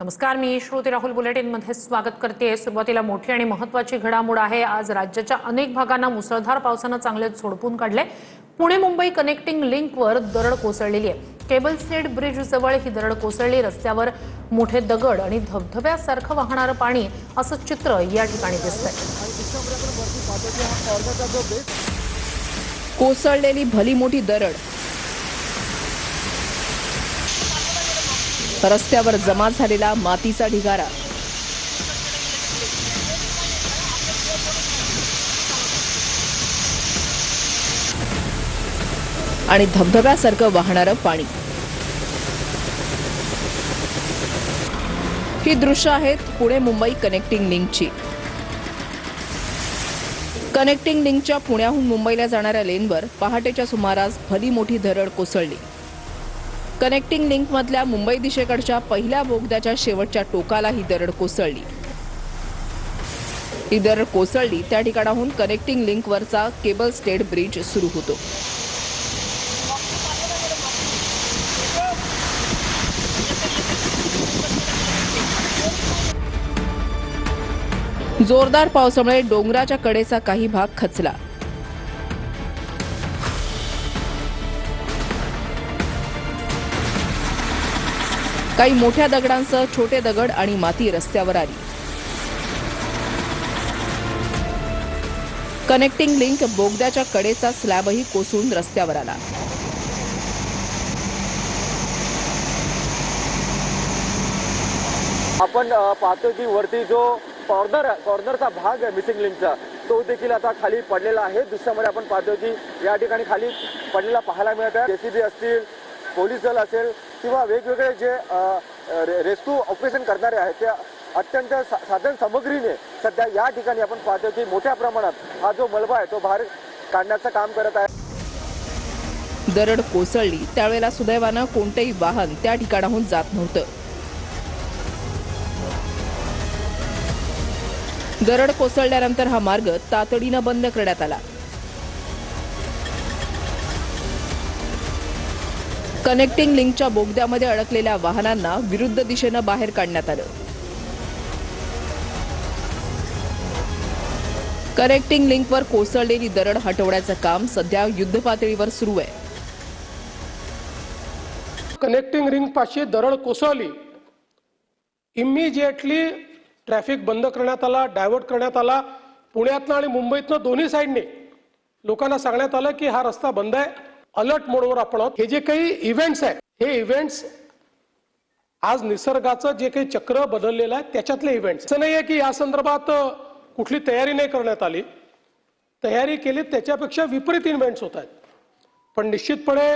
नमस्कार, मी श्रुती राहुल बुलेटिनमध्ये स्वागत करते। सुरुवातीला मोठी आणि महत्त्वाची घडामोड आहे। आज राज्याच्या अनेक भागांना मुसळधार पावसाने चांगलेच झोडपून काढले। पुणे मुंबई कनेक्टिंग लिंकवर दरड कोसळलेली आहे। केबल स्टेट ब्रिज जवळ ही दरड कोसळली। रस्त्यावर मोठे दगड आणि धबधब्यासारखं वाहणारं पाणी असं चित्र या ठिकाणी दिसतंय। कोसळलेली भली मोठी दरड, रस्त्यावर जमा झालेला मातीचा ढिगारा, आणि धबधब्यासारखं वाहणारं पाणी। ही दृश्य आहेत पुणे मुंबई कनेक्टिंग लिंकची। कनेक्टिंग लिंकच्या पुण्याहून मुंबईला जाणाऱ्या लेनवर पहाटेच्या सुमारास भली मोठी दरड कोसळली। कनेक्टिंग लिंक मधल्या मुंबई दिशेकडच्या पहिल्या बोगद्याच्या शेवटच्या टोकाला ही दरड कोसळली। ही दरड कोसळली त्या ठिकाणाहून कनेक्टिंग लिंकवरचा केबल स्टेट ब्रिज सुरू होतो। जोरदार पावसामुळे डोंगराच्या कडेचा काही भाग खचला। काही मोठ्या दगडांसह छोटे दगड आणि माती रस्त्यावर आली। कनेक्टिंग लिंक बोगद्याच्या कडेचा स्लॅबही कोसळून रस्त्यावर आला। आपण पाहतो की वरती जो कॉर्नरचा भाग आहे मिसिंग लिंकचा तो देखील आता खाली पडलेला आहे। दृश्यामध्ये आपण पाहतो की या ठिकाणी खाली पडलेला पाहायला मिळत आहे। जेसीबी असतील, पोलीस दल असेल किंवा वेगवेगळे जे रेस्क्यू ऑपरेशन करणारे आहेत ते अत्यंत साधन सामग्रीने सध्या या ठिकाणी आपण पाहतो की मोठ्या प्रमाणात हा जो मलबा आहे तो बाहेर काढण्याचं काम करत आहे। दरड कोसळली त्यावेळेला सुदैवानं कोणतेही वाहन त्या ठिकाणाहून जात नव्हतं। दरड कोसळल्यानंतर हा मार्ग तातडीनं बंद करण्यात आला। कनेक्टिंग लिंकच्या बोगद्यामध्ये अडकलेल्या वाहनांना विरुद्ध दिशेनं बाहेर काढण्यात आलं। कनेक्टिंग लिंकवर कोसळलेली दरड हटवण्याचं काम सध्या युद्धपातळीवर सुरू आहे। कनेक्टिंग लिंक पाशी दरड कोसळली, इमिजिएटली ट्रॅफिक बंद करण्यात आला, डायव्हर्ट करण्यात आला। पुण्यातनं आणि मुंबईतनं दोन्ही साईडने लोकांना सांगण्यात आलं की हा रस्ता बंद आहे, अलर्ट मोडवर आपण आहोत। हे जे काही इव्हेंट्स आहेत हे इव्हेंट्स आज निसर्गाचं जे काही चक्र बदललेलं आहे त्याच्यातले इव्हेंट्स। असं नाहीये की या संदर्भात कुठली तयारी नाही करण्यात आली, तयारी केली त्याच्यापेक्षा विपरीत इव्हेंट्स होत आहेत। पण निश्चितपणे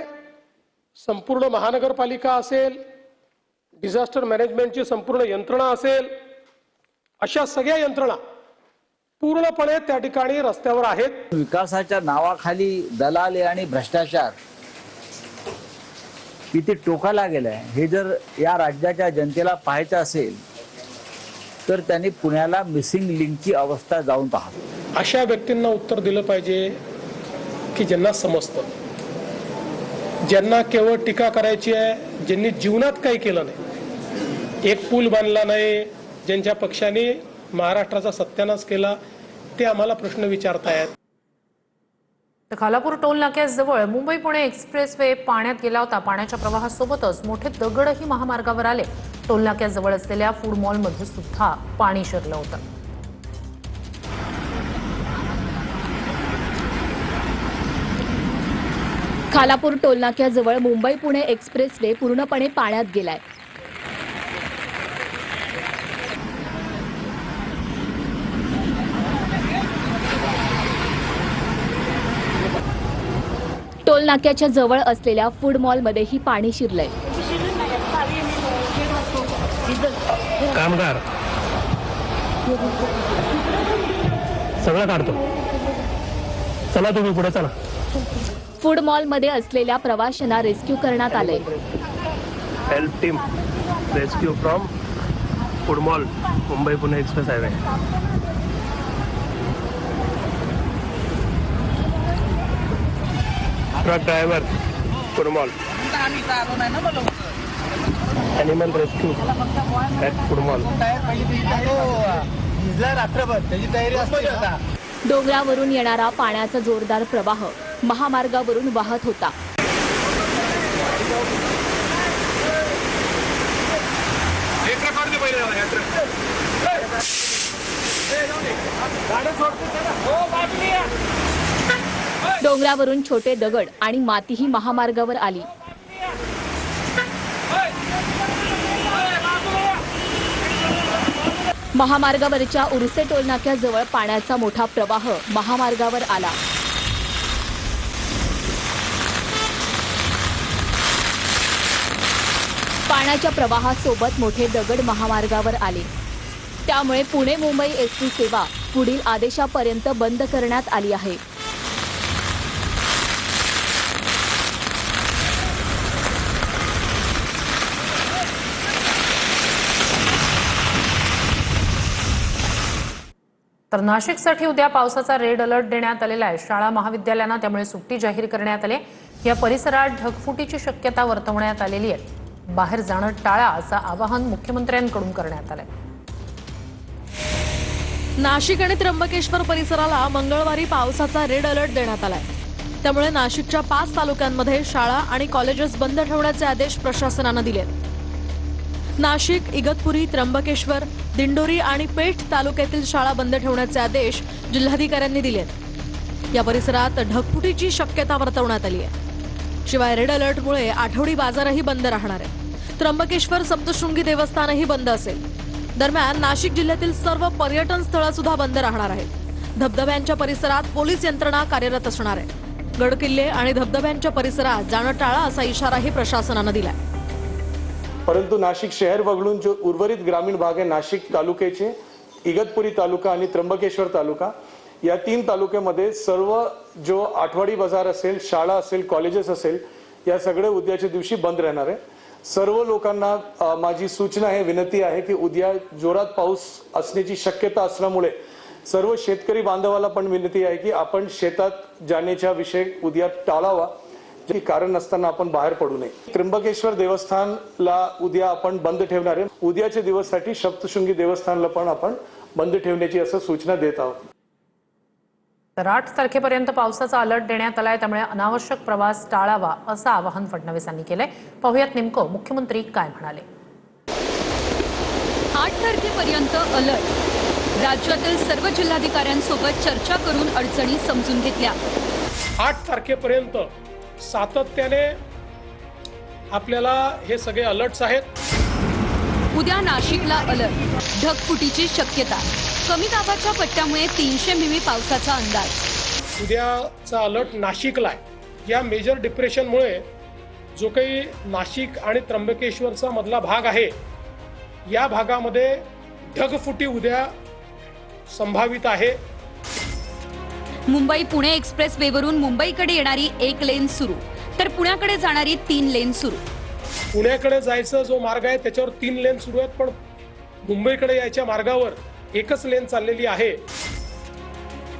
संपूर्ण महानगरपालिका असेल, डिझास्टर मॅनेजमेंटची संपूर्ण यंत्रणा असेल, अशा सगळ्या यंत्रणा पूर्णपणे त्या ठिकाणी रस्त्यावर आहेत। विकासाच्या नावाखाली दलाली आणि भ्रष्टाचार किती टोकाला गेलाय हे जर या राज्याच्या जनतेला पाहायचं असेल तर त्यांनी पुण्याला मिसिंग लिंकची अवस्था जाऊन पाहावी। अशा व्यक्तींना उत्तर दिलं पाहिजे की ज्यांना समजतं, ज्यांना केवळ टीका करायची आहे, ज्यांनी जीवनात काही केलं नाही, एक पूल बांधला नाही, ज्यांच्या पक्षाने महाराष्ट्राचा सत्यानाश केला, ते आम्हाला प्रश्न विचारतायत। खालापूर टोल नाक्याजवळ मुंबई पुणे एक्सप्रेस वे पाण्यात गेला होता। पाण्याच्या प्रवाहासोबतच मोठे दगडही महामार्गावर आले। टोल नाक्याजवळ असलेल्या फूड मॉलमध्ये सुद्धा पाणी शिरलं होतं। खालापूर टोल नाक्याजवळ मुंबई पुणे एक्सप्रेस वे पूर्णपणे पाण्यात गेलाय। टोल नाक्याच्या जवळ असलेल्या फूड मॉलमध्येही पाणी शिरलंय। कामगार सगळं काढतो, चला तुम्ही पुढे चला। फूड मॉलमध्ये असलेल्या प्रवाशांना रेस्क्यू करण्यात आले। Help team rescue from food mall Mumbai Pune express highway. Truck driver food mall animal rescue at कुडमॉल. डोंगरावरून येणारा पाण्याचा जोरदार प्रवाह महामार्गावरून वाहत होता. डोंगरावरून छोटे दगड आणि मातीही महामार्गावर आली. महामार्गावरच्या उर्से टोलनाक्याजवळ पाण्याचा मोठा प्रवाह महामार्गावर आला. पाण्याच्या प्रवाहासोबत मोठे दगड महामार्गावर आले. त्यामुळे पुणे मुंबई एसटी सेवा पुढील आदेशापर्यंत बंद करण्यात आली आहे. तर नाशिकसाठी उद्या पावसाचा रेड अलर्ट देण्यात आलेला आहे. शाळा महाविद्यालयांना त्यामुळे सुट्टी जाहीर करण्यात आली. या परिसरात ढगफुटीची शक्यता वर्तवण्यात आलेली आहे. बाहेर जाणं टाळा असं आवाहन मुख्यमंत्र्यांकडून करण्यात आलंय. नाशिक आणि त्र्यंबकेश्वर परिसराला मंगळवारी पावसाचा रेड अलर्ट देण्यात आलाय. त्यामुळे नाशिकच्या 5 तालुक्यांमध्ये शाळा आणि कॉलेजेस बंद ठेवण्याचे आदेश प्रशासनानं दिलेत. नाशिक, इगतपुरी, त्र्यंबकेश्वर, दिंडोरी आणि पेठ तालुक्यातील शाळा बंद ठेवण्याचे आदेश जिल्हाधिकाऱ्यांनी दिलेत. या परिसरात ढगफुटीची शक्यता वर्तवण्यात आली आहे. शिवाय रेड अलर्टमुळे आठवडी बाजारही बंद राहणार आहे. त्र्यंबकेश्वर सप्तशृंगी देवस्थानही बंद असेल. दरम्यान नाशिक जिल्ह्यातील सर्व पर्यटन स्थळं सुद्धा बंद राहणार आहेत. धबधब्यांच्या परिसरात पोलीस यंत्रणा कार्यरत असणार आहे. गडकिल्ले आणि धबधब्यांच्या परिसरात जाणं टाळा असा इशाराही प्रशासनानं दिलाय. परंतु नाशिक शहर वगळून जो उर्वरित ग्रामीण भाग आहे, नाशिक तालुक्याचे इगतपुरी तालुका आणि त्र्यंबकेश्वर तालुका, या 3 तालुक्यामध्ये सर्व जो आठवडी बाजार असेल, शाळा असेल, कॉलेजेस असेल, या सगळे उद्याच्या दिवशी बंद राहणार आहे. सर्व लोकांना माझी सूचना आहे, विनंती आहे की उद्या जोरात पाऊस असण्याची शक्यता असल्यामुळे सर्व शेतकरी बांधवाला पण विनंती आहे की आपण शेतात जाण्याचा विषय उद्या टाळावा. जे कारण नसताना आपण बाहेर पडू नये. त्र्यंबकेश्वर देवस्थानला उद्या आपण बंद ठेवणार आहे. उद्याच्या दिवससाठी सप्तशृंगी देवस्थानला पण आपण बंद ठेवण्याची असं सूचना देत आहोत. तर 8 तारखेपर्यंत पावसाचा अलर्ट देण्यात आलाय. त्यामुळे अनावश्यक प्रवास टाळावा असं आवाहन फडणवीसांनी केलंय. पाहुयात नेमकं मुख्यमंत्री काय म्हणाले. 8 तारखेपर्यंत अलर्ट. राज्यातील सर्व जिल्हाधिकाऱ्यांसोबत चर्चा करून अडचणी समजून घेतल्या. 8 तारखेपर्यंत सातत्याने आपल्याला हे सगळे अलर्ट्स आहेत. उद्या नाशिकला अलर्ट. ढगफुटीची शक्यता. कमी दाबाच्या पट्ट्यामुळे 300 मिमी पावसाचा अंदाज. उद्याचा अलर्ट नाशिकला आहे. या मेजर डिप्रेशनमुळे जो काही नाशिक आणि त्र्यंबकेश्वरचा मधला भाग आहे, या भागामध्ये ढगफुटी उद्या संभावित आहे. मुंबई पुणे एक्सप्रेस वेवरून मुंबईकडे येणारी 1 लेन सुरू, तर पुण्याकडे जाणारी 3 लेन सुरू. पुण्याकडे जायचा जो मार्ग आहे त्याच्यावर 3 लेन सुरू आहेत, पण मुंबईकडे यायच्या मार्गावर एकच लेन चाललेली आहे.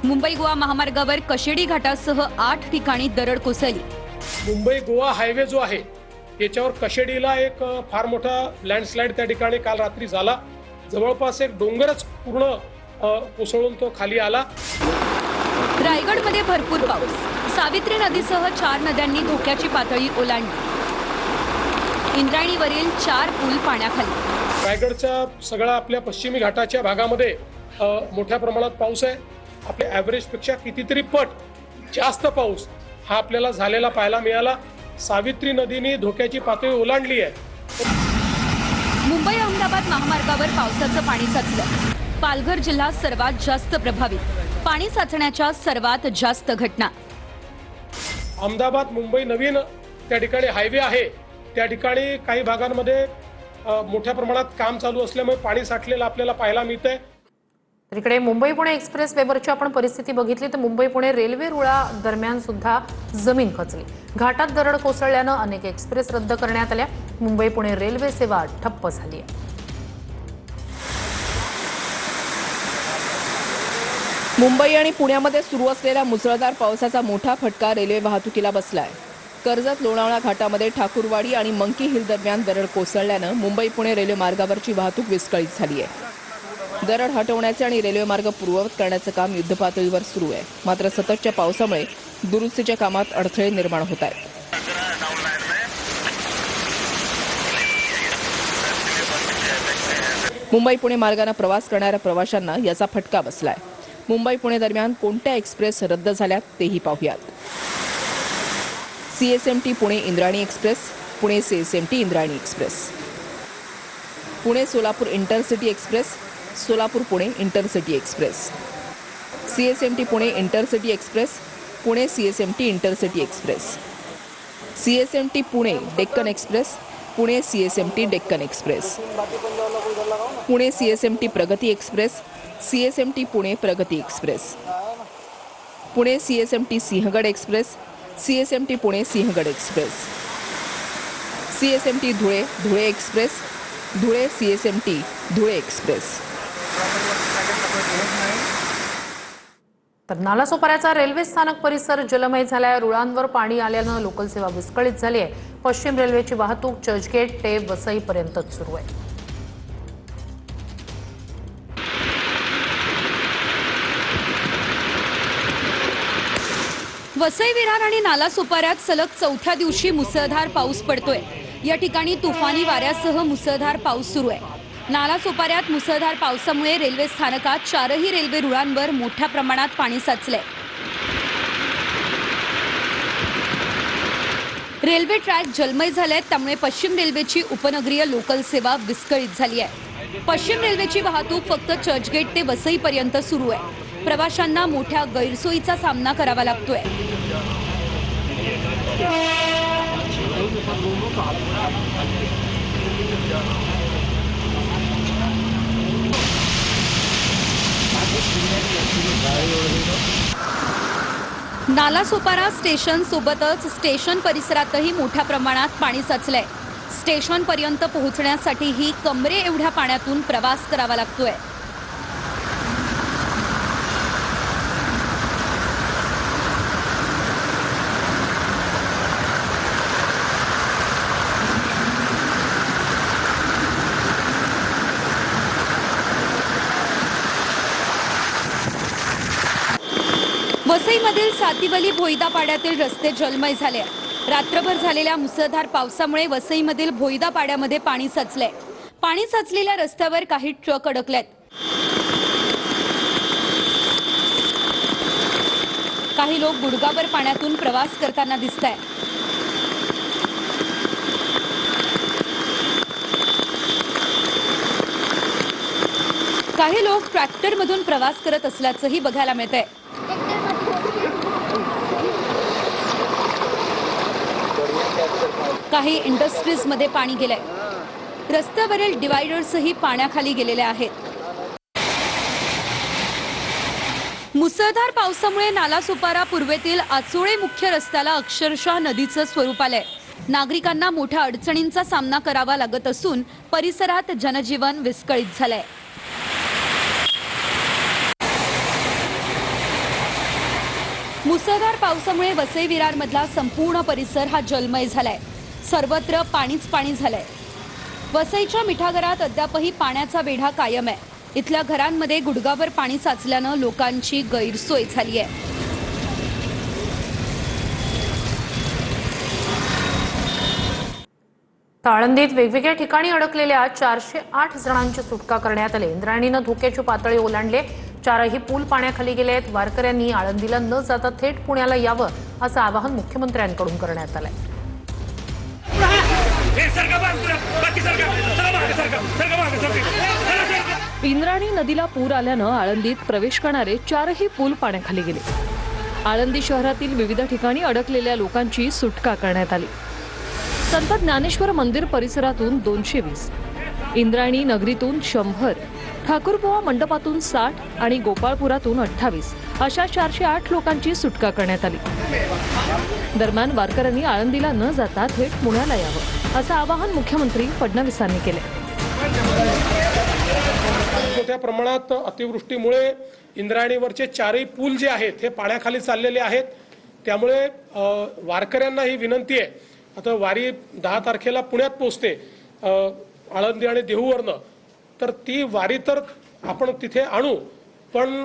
मुंबई गोवा महामार्गावर कशेडी घाटासह 8 ठिकाणी दरड कोसळली. मुंबई गोवा हायवे जो आहे याच्यावर कशेडीला एक फार मोठा लँडस्लाइड त्या ठिकाणी काल रात्री झाला. जवळपास एक डोंगरच पूर्ण कोसळून तो खाली आला. रायगडमध्ये भरपूर पाऊस. सावित्री नदीसह 4 नद्यांनी धोक्याची पातळी ओलांडली. इंद्रायणीवरील 4 पूल पाण्याखाली. रायगडच्या सगळ्या आपल्या पश्चिमी घाटाच्या भागामध्ये मोठ्या प्रमाणात पाऊस आहे. आपल्या ॲव्हरेजपेक्षा कितीतरी पट जास्त पाऊस हा आपल्याला झालेला पाहायला मिळाला. सावित्री नदीने धोक्याची पातळी ओलांडली आहे. मुंबई अहमदाबाद महामार्गावर पावसाचं पाणी साचलं. पालघर जिल्हा सर्वात जास्त प्रभावित. पाणी साचण्याच्या सर्वात जास्त घटना. अहमदाबाद मुंबई नवीन त्या ठिकाणी हायवे आहे, त्या ठिकाणी काही भागांमध्ये मोठ्या प्रमाणात काम चालू असल्यामुळे पाणी साठलेलं आपल्याला पाहायला मिळतंय. तर इकडे मुंबई पुणे एक्सप्रेस वेवरची आपण परिस्थिती बघितली तर मुंबई पुणे रेल्वे रुळा दरम्यान सुद्धा जमीन खचली. घाटात दरड कोसळल्यानं अनेक एक्सप्रेस रद्द करण्यात आल्या. मुंबई पुणे रेल्वे सेवा ठप्प झाली आहे. मुंबई आणि पुण्यामध्ये सुरू असलेल्या मुसळधार पावसाचा मोठा फटका रेल्वे वाहतुकीला बसलाय. कर्जत लोणावळा घाटामध्ये ठाकूरवाडी आणि मंकी हिल दरम्यान दरड कोसळल्यानं मुंबई पुणे रेल्वे मार्गावरची वाहतूक विस्कळीत झाली आहे। दरड हटवण्याचे आणि रेल्वे मार्ग पूर्ववत करण्याचं काम युद्धपातळीवर सुरू आहे। मात्र सततच्या पावसामुळे दुरुस्तीच्या कामात अडथळे निर्माण होत आहेत। मुंबई पुणे मार्गाने प्रवास करणाऱ्या प्रवाशांना याचा फटका बसलाय। मुंबई पुणे दरम्यान कोणत्या एक्सप्रेस रद्द झाल्यात तेही पाहूयात। CSMT Pune Indrayani express, Pune CSMT Indrayani express, Pune Solapur intercity express, Solapur Pune intercity express, CSMT Pune intercity express, Pune CSMT intercity express, CSMT Pune Deccan express, Pune CSMT Deccan express, Pune CSMT प्रगती एक्सप्रेस, CSMT पुणे प्रगती express, Pune CSMT Sinhagad express, CSMT Pune Sinhagad express, CSMT Dhule Dhule express, Dhule CSMT Dhule express. तर नालासोपाऱ्याचा railway स्थानक परिसर जलमय झालाय। रुळांवर पाणी आल्यानं लोकल सेवा विस्कळीत झाली आहे। पश्चिम रेल्वेची वाहतूक चर्चगेट ते वसईपर्यंतच सुरू आहे। वसई विरार आणि नालासोपाऱ्यात सलग चौथ्या दिवशी मुसळधार पाऊस पडतोय। या ठिकाणी तुफानी वाऱ्यासह मुसळधार पाऊस सुरू आहे। नालासोपाऱ्यात मुसळधार पावसामुळे रेल्वे स्थानकात 4ही रेल्वे रुळांवर मोठ्या प्रमाणात पाणी साचले। रेल्वे ट्रॅक जलमय झालेत, त्यामुळे पश्चिम रेल्वेची उपनगरीय लोकल सेवा विस्कळीत झाली आहे। पश्चिम रेल्वेची वाहतूक फक्त चर्चगेट ते वसईपर्यंत सुरू आहे। प्रवाशांना मोठ्या गैरसोयीचा सामना करावा लागतोय। नालासोपारा स्टेशन सोबतच स्टेशन परिसरातही मोठ्या प्रमाणात पाणी साचलंय। स्टेशन पर्यंत पोहोचण्यासाठीही कमरे एवढ्या पाण्यातून प्रवास करावा लागतोय। वसईमधील सातीवली भोईदा पाड्यातील रस्ते जलमय झाले। रात्रभर झालेल्या मुसळधार पावसामुळे वसईमधील भोईदा पाड्यामध्ये पाणी साचले। पाणी साचलेल्या रस्त्यावर काही ट्रक अडकलेत। काही लोक गुडघाभर पाण्यातून प्रवास करताना दिसतायत। काही लोक ट्रॅक्टरमधून प्रवास करत असल्याचंही बघायला मिळतंय। काही इंडस्ट्रीजमध्ये पाणी गेलंय। रस्त्यावरील डिवायडर्सही पाण्याखाली गेलेले आहेत। मुसळधार पावसामुळे नालासोपारा पूर्वेतील आचोळे मुख्य रस्त्याला अक्षरशः नदीचं स्वरूप आलंय। नागरिकांना मोठ्या अडचणींचा सामना करावा लागत असून परिसरात जनजीवन विस्कळीत झालंय। मुसळधार पावसामुळे वसई विरार मधला संपूर्ण परिसर हा जलमय झालाय। सर्वत्र पाणीच पाणी झालंय। वसईच्या मिठागरात अद्यापही पाण्याचा वेढा कायम आहे। इथल्या घरांमध्ये गुडघाभर पाणी साचल्यानं लोकांची गैरसोय झाली आहे। आळंदीत वेगवेगळ्या ठिकाणी अडकलेल्या 408 जणांची सुटका करण्यात आली। इंद्रायणीनं धोक्याची पातळी ओलांडली। 4ही पूल पाण्याखाली गेले आहेत। वारकऱ्यांनी आळंदीला न जाता थेट पुण्याला यावं असं आवाहन मुख्यमंत्र्यांकडून करण्यात आलंय। इंद्रायणी नदीला पूर आल्यानं आळंदीत प्रवेश करणारे 4ही पूल पाण्याखाली गेले। आळंदी शहरातील विविध ठिकाणी अडकलेल्या लोकांची सुटका करण्यात आली। संत ज्ञानेश्वर मंदिर परिसरातून 220, इंद्रायणी नगरीतून 100, ठाकूरबुवा मंडपातून 60 आणि गोपाळपुरातून 28 अशा 408 लोकांची सुटका करण्यात आली। दरम्यान वारकऱ्यांनी आळंदीला न जाता थेट पुण्याला यावं असं आवाहन मुख्यमंत्री फडणवीसांनी केले। मोठ्या प्रमाणात अतिवृष्टीमुळे इंद्रायणीवरचे 4ही पूल जे आहेत हे पाण्याखाली चाललेले आहेत। त्यामुळे वारकऱ्यांना ही विनंती आहे, आता वारी 10 तारखेला पुण्यात पोहोचते आळंदी आणि देहूवरनं, तर ती वारी तर आपण तिथे आणू, पण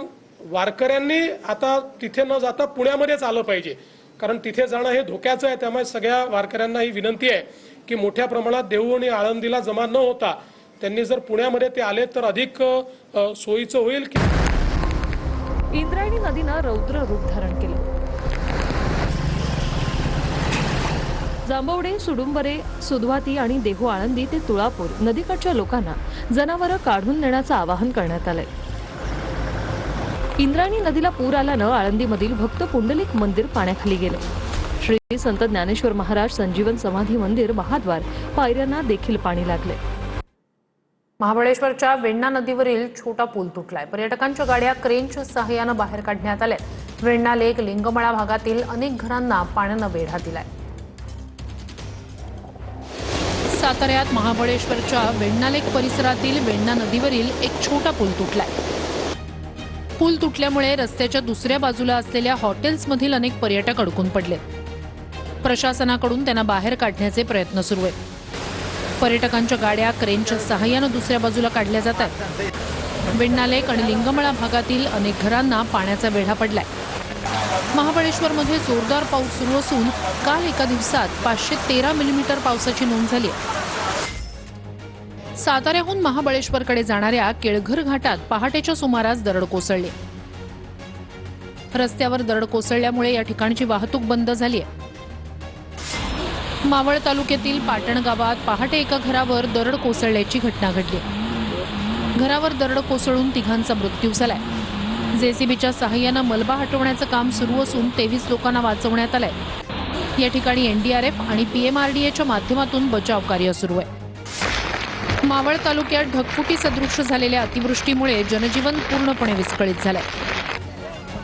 वारकऱ्यांनी आता तिथे न जाता पुण्यामध्येच आलं पाहिजे, कारण तिथे जाणं हे धोक्याचं आहे. त्यामुळे सगळ्या वारकऱ्यांना ही विनंती आहे की मोठ्या प्रमाणात देहू आणि आळंदीला जमा न होता त्यांनी जर पुण्यामध्ये ते आले तर अधिक सोयीचं होईल. इंद्रायणी नदीनं रौद्र रूप धारण केलं. जांभवडे, सुडुंबरे, सुदवाती आणि देहू आळंदी ते तुळापूर नदीकाठच्या लोकांना जनावरं काढून नेण्याचं आवाहन करण्यात आलंय. इंद्रायणी नदीला पूर आल्यानं आळंदीमधील भक्त पुंडलिक मंदिर पाण्याखाली गेलं. श्री संत ज्ञानेश्वर महाराज संजीवन समाधी मंदिर महाद्वार पायऱ्यांना देखील पाणी लागले. महाबळेश्वरच्या वेण्णा नदीवरील छोटा पूल तुटलाय. पर्यटकांच्या गाड्या क्रेनच्या सहाय्यानं बाहेर काढण्यात आल्या. वेण्णा लेक लिंगमळा भागातील अनेक घरांना पाण्यानं वेढा दिलाय. साताऱ्यात महाबळेश्वरच्या वेण्णा लेक परिसरातील वेण्णा नदीवरील एक छोटा पूल तुटलाय. पूल तुटल्यामुळे रस्त्याच्या दुसऱ्या बाजूला असलेल्या हॉटेल्समधील अनेक पर्यटक अडकून पडले. प्रशासनाकडून त्यांना बाहेर काढण्याचे प्रयत्न सुरू आहेत. पर्यटकांच्या गाड्या क्रेनच्या सहाय्यानं दुसऱ्या बाजूला काढल्या जात आहेत. वेण्णा लेक आणि लिंगमळा भागातील अनेक घरांना पाण्याचा वेढा पडलाय. महाबळेश्वरमध्ये जोरदार पाऊस सुरू असून काल एका दिवसात 513 मिलीमीटर पावसाची नोंद झाली आहे. साताऱ्याहून महाबळेश्वरकडे जाणाऱ्या केळघर घाटात पहाटेच्या सुमारास दरड कोसळली. रस्त्यावर दरड कोसळल्यामुळे या ठिकाणची वाहतूक बंद झाली आहे. मावळ तालुक्यातील पाटण गावात पहाटे एका घरावर दरड कोसळल्याची घटना घडली. घरावर दरड कोसळून तिघांचा मृत्यू झालाय. जेसीबीच्या सहाय्यानं मलबा हटवण्याचं काम सुरू असून 23 लोकांना वाचवण्यात आलंय. या ठिकाणी एनडीआरएफ आणि पीएमआरडीएच्या माध्यमातून बचाव कार्य सुरू आहे. मावळ तालुक्यात ढगफुटी सदृश झालेल्या अतिवृष्टीमुळे जनजीवन पूर्णपणे विस्कळीत झालंय.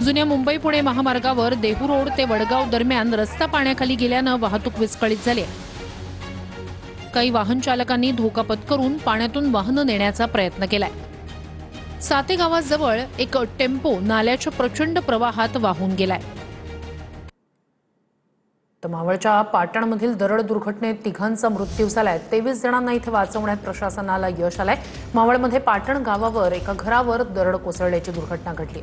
जुन्या मुंबई पुणे महामार्गावर देहू रोड ते वडगाव दरम्यान रस्ता पाण्याखाली गेल्यानं वाहतूक विस्कळीत झाली. काही वाहन चालकांनी धोका पत्करून पाण्यातून वाहनं नेण्याचा प्रयत्न केलाय. साते गावाजवळ एक टेम्पो नाल्याच्या प्रचंड प्रवाहात वाहून गेलाय. तर मावळच्या पाटणमधील दरड दुर्घटनेत तिघांचा मृत्यू झालाय. 23 जणांना इथे वाचवण्यात प्रशासनाला यश आलंय. मावळमध्ये पाटण गावावर एका घरावर दरड कोसळल्याची दुर्घटना घडली.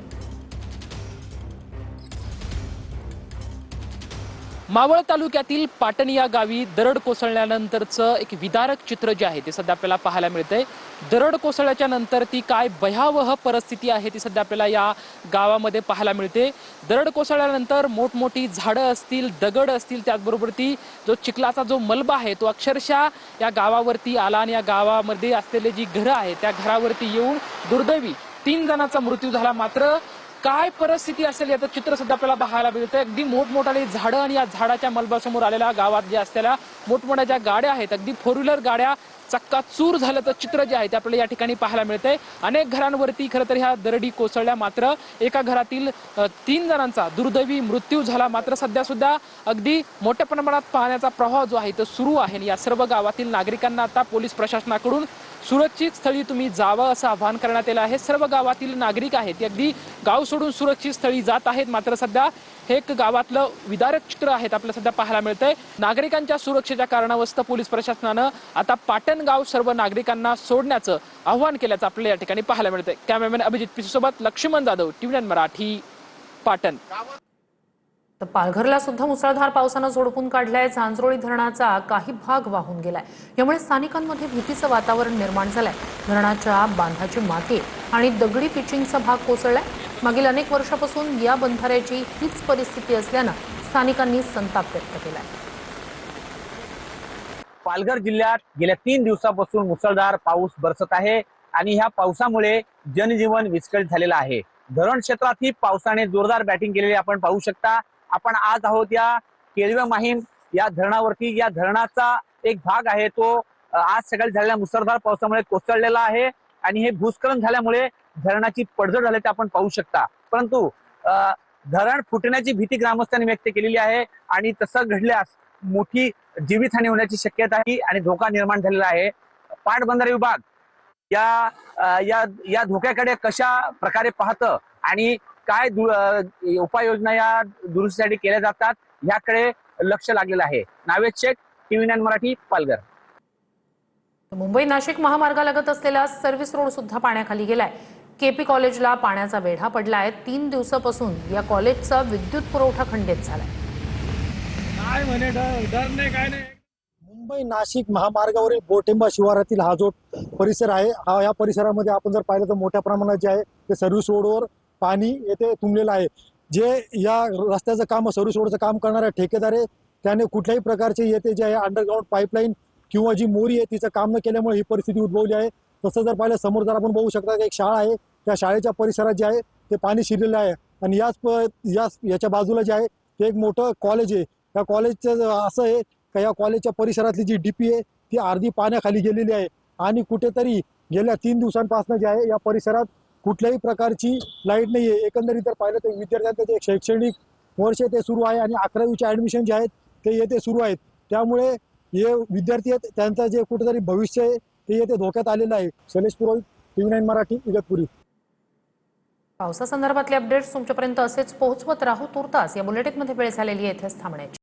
मावळ तालुक्यातील पाटण या गावी दरड कोसळल्यानंतरचं एक विदारक चित्र जे आहे ते सध्या आपल्याला पाहायला मिळतंय. दरड कोसळल्याच्या नंतर ती काय भयावह परिस्थिती आहे ती सध्या आपल्याला या गावामध्ये पाहायला मिळते. दरड कोसळल्यानंतर मोठमोठी झाडं असतील, दगड असतील, त्याचबरोबर ती जो चिखलाचा जो मलबा आहे तो अक्षरशः या गावावरती आला आणि या गावामध्ये असलेले जी घरं आहेत त्या घरावरती येऊन दुर्दैवी 3 जणांचा मृत्यू झाला. मात्र काय परिस्थिती असेल याचं चित्र सध्या आपल्याला पाहायला मिळतंय. अगदी मोठमोठाले झाडं आणि या झाडाच्या मलबासमोर आलेल्या गावात जे असलेल्या मोठमोठ्या ज्या गाड्या आहेत अगदी 4 व्हीलर गाड्या चक्काचूर झाल्याचं चित्र जे आहे ते आपल्याला या ठिकाणी पाहायला मिळतंय. अनेक घरांवरती खरं तर ह्या दरडी कोसळल्या. मात्र एका घरातील 3 जणांचा दुर्दैवी मृत्यू झाला. मात्र सध्या सुद्धा अगदी मोठ्या प्रमाणात पाण्याचा प्रवाह जो आहे तो सुरू आहे. या सर्व गावातील नागरिकांना आता पोलीस प्रशासनाकडून सुरक्षित स्थळी तुम्ही जावं असं आवाहन करण्यात आलं आहे. सर्व गावातील नागरिक आहेत ते अगदी गाव सोडून सुरक्षित स्थळी जात आहेत. मात्र सध्या हे एक गावातलं विदारक चित्र आहे आपल्याला सध्या पाहायला मिळतंय. नागरिकांच्या सुरक्षेच्या कारणावस्त पोलीस प्रशासनानं आता पाटण गाव सर्व नागरिकांना सोडण्याचं आवाहन केल्याचं आपल्याला या ठिकाणी पाहायला मिळतंय. कॅमेरामॅन अभिजित पिसे सोबत लक्ष्मण जाधव, TVN मराठी, पाटण. तर पालघरला सुद्धा मुसळधार पावसानं झोडपून काढलाय. झांजरोळी धरणाचा काही भाग वाहून गेलाय. यामुळे स्थानिकांमध्ये भीतीचं वातावरण निर्माण झालंय. धरणाच्या बांधाची माती आणि दगडी पिचिंगचा भाग कोसळलाय. मागील अनेक वर्षापासून या बंधाऱ्याची हीच परिस्थिती असल्यानं स्थानिकांनी संताप व्यक्त केलाय. पालघर जिल्ह्यात गेल्या 3 दिवसापासून मुसळधार पाऊस बरसत आहे आणि ह्या पावसामुळे जनजीवन विस्कळीत झालेलं आहे. धरण क्षेत्रातही पावसाने जोरदार बॅटिंग केलेली आपण पाहू शकता. आपण आज आहोत या केळवे माहीम या धरणावरती. या धरणाचा एक भाग आहे तो आज सकाळी झालेल्या मुसळधार पावसामुळे कोसळलेला आहे आणि हे भूस्खलन झाल्यामुळे धरणाची पडझड झाल्याचे आपण पाहू शकता. परंतु धरण फुटण्याची भीती ग्रामस्थांनी व्यक्त केलेली आहे आणि तसं घडल्यास मोठी जीवितहानी होण्याची शक्यता आहे आणि धोका निर्माण झालेला आहे. पाटबंधारे विभाग या धोक्याकडे कशा प्रकारे पाहतं आणि काय उपाययोजना या दुरुस्तीसाठी केल्या जातात याकडे लक्ष लागलेलं आहे. नावेद शेख, TV9 मराठी, पालघर. मुंबई नाशिक महामार्गालगत असलेला सर्व्हिस रोड सुद्धा पाण्याखाली गेलाय. केपी कॉलेजला पाण्याचा वेढा पडलाय. 3 दिवसापासून या कॉलेजचा विद्युत पुरवठा खंडित झालाय. मुंबई नाशिक महामार्गावरील बोटेंबा शिवारातील हा जो परिसर आहे, या परिसरामध्ये आपण जर पाहिलं तर मोठ्या प्रमाणात जे आहे ते सर्व्हिस रोडवर पाणी येथे तुंबलेलं आहे. जे या रस्त्याचं काम, सर्व्हिस रोडचं काम करणारे ठेकेदार आहे, त्याने कुठल्याही प्रकारचे येथे जे आहे अंडरग्राऊंड पाईपलाईन किंवा जी मोरी आहे तिचं काम न केल्यामुळे ही परिस्थिती उद्भवली आहे. तसं जर पाहिलं समोर जर आपण बघू शकता की एक शाळा आहे, त्या शाळेच्या परिसरात जे आहे ते पाणी शिरलेलं आहे आणि याच्या बाजूला जे आहे ते एक मोठं कॉलेज आहे. त्या कॉलेजचं असं आहे का या कॉलेजच्या परिसरातली जी डीपी आहे ती अर्धी पाण्याखाली गेलेली आहे आणि कुठेतरी गेल्या 3 दिवसांपासून जे आहे या परिसरात कुठल्याही प्रकारची लाईट नाही आहे. एकंदरीत जर पाहिलं तर विद्यार्थ्यांचं जे शैक्षणिक वर्ष ते सुरू आहे आणि 11वीचे ॲडमिशन जे आहेत ते येथे सुरू आहेत. त्यामुळे हे विद्यार्थी आहेत त्यांचं जे कुठेतरी भविष्य आहे ते येथे धोक्यात आलेलं आहे. शैलेश पुरोहित, TV9 मराठी, इगतपुरी. पावसासंदर्भातले अपडेट्स तुमच्यापर्यंत असेच पोहोचवत राहू. तुर्तास या बुलेटिनमध्ये वेळ झालेली आहे इथेच थांबण्याची.